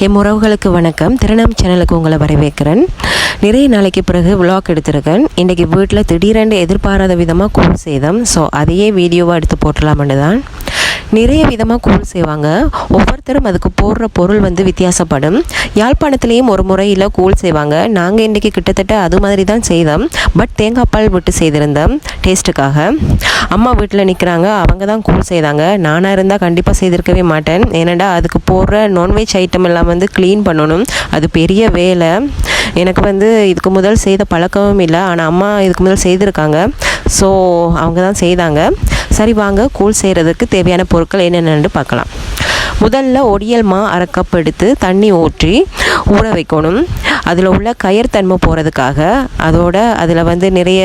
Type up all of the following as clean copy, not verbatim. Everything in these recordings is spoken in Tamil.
என் உறவுகளுக்கு வணக்கம். திருநாம் சேனலுக்கு உங்களை வரவேற்கிறேன். நிறைய நாளைக்கு பிறகு விளாக் எடுத்திருக்கேன். இன்றைக்கி வீட்டில் திடீரென்று எதிர்பாராத விதமாக கூழ் செய்தோம். ஸோ அதையே வீடியோவாக எடுத்து போட்டலாம்னு தான். நிறைய விதமாக கூழ் செய்வாங்க. ஒவ்வொருத்தரும் அதுக்கு போடுற பொருள் வித்தியாசப்படும். யாழ்ப்பாணத்துலேயும் ஒரு முறையில் கூழ் செய்வாங்க. நாங்கள் இன்றைக்கி கிட்டத்தட்ட அது மாதிரி தான் செய்தோம். பட் தேங்காய் பால் விட்டு செய்திருந்தோம் டேஸ்ட்டுக்காக. அம்மா வீட்டில் நிற்கிறாங்க, அவங்க தான் கூழ் செய்தாங்க. நானாக இருந்தால் கண்டிப்பாக செய்திருக்கவே மாட்டேன். ஏன்னாடா அதுக்கு போடுற நான்வெஜ் ஐட்டம் எல்லாம் க்ளீன் பண்ணணும். அது பெரிய வேலை. எனக்கு இதுக்கு முதல் செய்த பழக்கமும் இல்லை. ஆனால் அம்மா இதுக்கு முதல் செய்திருக்காங்க. ஸோ அவங்க தான் செய்தாங்க. சரி வாங்க கூழ் செய்கிறதுக்கு தேவையான பொருட்கள் என்னென்னு பார்க்கலாம். முதல்ல ஒடியல் மா 1/2 கப் எடுத்து தண்ணி ஊற்றி ஊற வைக்கணும். அதில் உள்ள கயர்த்தன்மை போகிறதுக்காக. அதில் நிறைய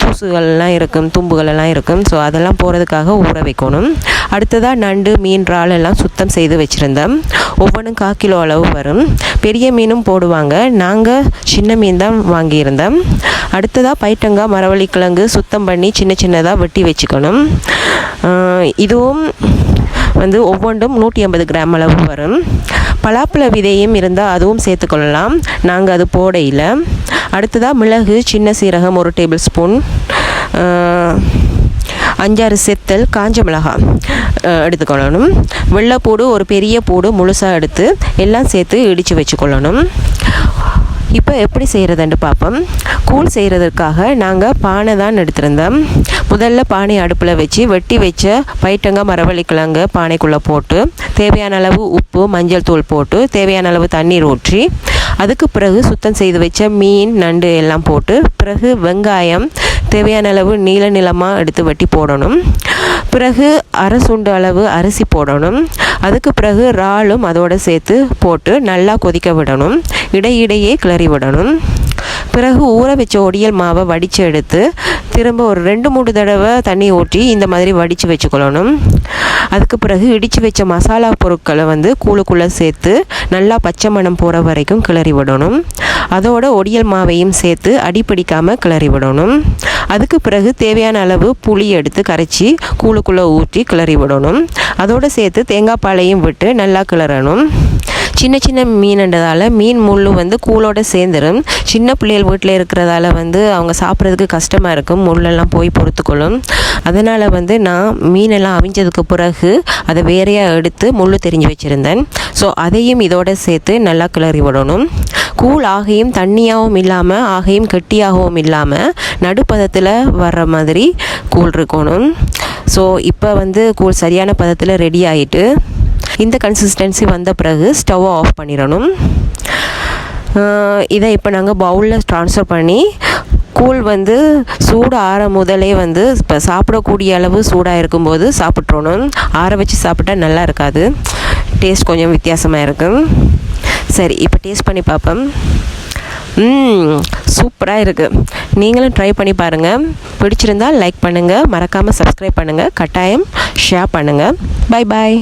தூசுகள்லாம் இருக்கும், தும்புகளெல்லாம் இருக்கும். ஸோ அதெல்லாம் போகிறதுக்காக ஊற வைக்கணும். அடுத்ததாக நண்டு, மீன், இறால் எல்லாம் சுத்தம் செய்து வச்சுருந்தோம். ஒவ்வொன்றும் 1/4 கிலோ அளவு வரும். பெரிய மீனும் போடுவாங்க. நாங்கள் சின்ன மீன் தான் வாங்கியிருந்தோம். அடுத்ததாக பைட்டங்காய், மரவள்ளிக்கிழங்கு சுத்தம் பண்ணி சின்ன சின்னதாக வெட்டி வச்சுக்கணும். இதுவும் ஒவ்வொன்றும் 150 கிராம் அளவு வரும். பலாப்பழ விதையும் இருந்தால் அதுவும் சேர்த்துக்கொள்ளலாம். நாங்கள் அது போடையில். அடுத்ததாக மிளகு, சின்ன சீரகம் 1 டேபிள் ஸ்பூன், 5-6 செத்தல் காஞ்ச மிளகாய் எடுத்துக்கொள்ளணும். வெள்ளைப்பூடு ஒரு பெரிய பூடு முழுசாக எடுத்து எல்லாம் சேர்த்து இடித்து வச்சுக்கொள்ளணும். இப்போ எப்படி செய்கிறதுன்னு பார்ப்போம். கூழ் செய்கிறதுக்காக நாங்கள் பானை தான் எடுத்திருந்தோம். முதல்ல பானை அடுப்பில் வச்சு வெட்டி வச்ச பைட்டங்காய், மரவள்ளிக்கிழங்கு பானைக்குள்ளே போட்டு தேவையான அளவு உப்பு, மஞ்சள் தூள் போட்டு தேவையான அளவு தண்ணீர் ஊற்றி அதுக்கு பிறகு சுத்தம் செய்து வச்ச மீன், நண்டு எல்லாம் போட்டு பிறகு வெங்காயம் தேவையான அளவு நீள நிலமாக எடுத்து வெட்டி போடணும். பிறகு 1/2 சுண்டு அளவு அரிசி போடணும். அதுக்கு பிறகு இறாலும் அதோடு சேர்த்து போட்டு நல்லா கொதிக்க விடணும். இடையிடையே கிளறி விடணும். பிறகு ஊற வச்ச ஒடியல் மாவை வடித்து எடுத்து திரும்ப ஒரு 2-3 தடவை தண்ணி ஊற்றி இந்த மாதிரி வடித்து வச்சுக்கொள்ளணும். அதுக்கு பிறகு இடித்து வச்ச மசாலா பொருட்களை கூழுக்குள்ளே சேர்த்து நல்லா பச்சை மணம் போகிற வரைக்கும் கிளறி விடணும். அதோட ஒடியல் மாவையும் சேர்த்து அடிப்பிடிக்காமல் கிளறி விடணும். அதுக்கு பிறகு தேவையான அளவு புளி எடுத்து கரைச்சி கூழுக்குள்ளே ஊற்றி கிளறி விடணும். அதோடு சேர்த்து தேங்காய் பாலையும் விட்டு நல்லா கிளறணும். சின்ன சின்ன மீன்ன்றதால மீன் முள் கூழோடு சேர்ந்துடும். சின்ன பிள்ளைகள் வீட்டில் இருக்கிறதால அவங்க சாப்பிட்றதுக்கு கஷ்டமாக இருக்கும். முள்ளெல்லாம் போய் பொறுத்துக்கொள்ளும். அதனால் நான் மீனெல்லாம் அவிஞ்சதுக்கு பிறகு அதை வேறையாக எடுத்து முள் தெரிஞ்சு வச்சுருந்தேன். ஸோ அதையும் இதோடு சேர்த்து நல்லா கிளறி விடணும். கூழ் ஆகையும் தண்ணியாகவும் இல்லாமல் ஆகையும் கெட்டியாகவும் இல்லாமல் நடுப்பதத்தில் வர்ற மாதிரி கூழ் இருக்கணும். ஸோ இப்போ கூழ் சரியான பதத்தில் ரெடி ஆகிட்டு இந்த கன்சிஸ்டன்சி வந்த பிறகு ஸ்டவ்வை ஆஃப் பண்ணிடணும். இதை இப்போ நாங்கள் பவுலில் ட்ரான்ஸ்ஃபர் பண்ணி கூழ் சூடு ஆற முதலே இப்போ சாப்பிடக்கூடிய அளவு சூடாக இருக்கும்போது சாப்பிட்றணும். ஆற வச்சு சாப்பிட்டா நல்லா இருக்காது. டேஸ்ட் கொஞ்சம் வித்தியாசமாக இருக்கும். சரி, இப்போ டேஸ்ட் பண்ணி பார்ப்போம். சூப்பராக இருக்குது. நீங்களும் ட்ரை பண்ணி பாருங்கள். பிடிச்சிருந்தால் லைக் பண்ணுங்கள், மறக்காமல் சப்ஸ்கிரைப் பண்ணுங்கள், கட்டாயம் ஷேர் பண்ணுங்கள். Bye bye.